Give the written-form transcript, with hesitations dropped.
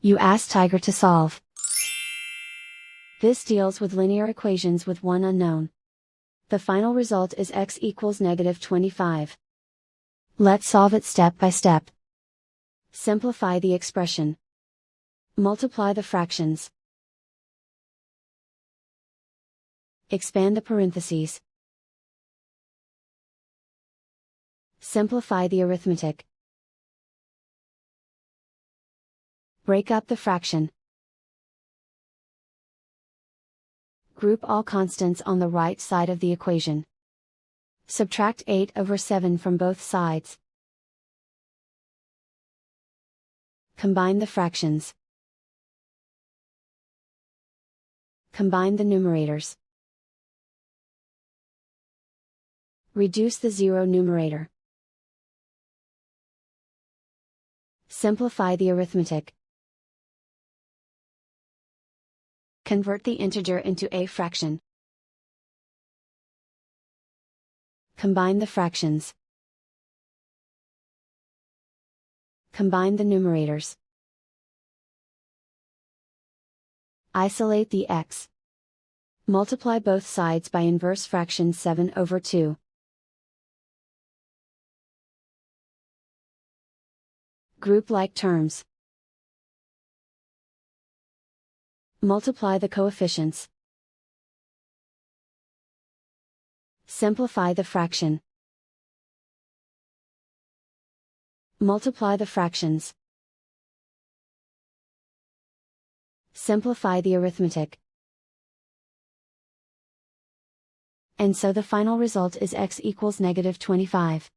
You ask Tiger to solve. This deals with linear equations with one unknown. The final result is x equals -25. Let's solve it step by step. Simplify the expression. Multiply the fractions. Expand the parentheses. Simplify the arithmetic. Break up the fraction. Group all constants on the right side of the equation. Subtract 8/7 from both sides. Combine the fractions. Combine the numerators. Reduce the zero numerator. Simplify the arithmetic. Convert the integer into a fraction. Combine the fractions. Combine the numerators. Isolate the x. Multiply both sides by inverse fraction 7/2. Group like terms. Multiply the coefficients. Simplify the fraction. Multiply the fractions. Simplify the arithmetic. And so the final result is x equals -25.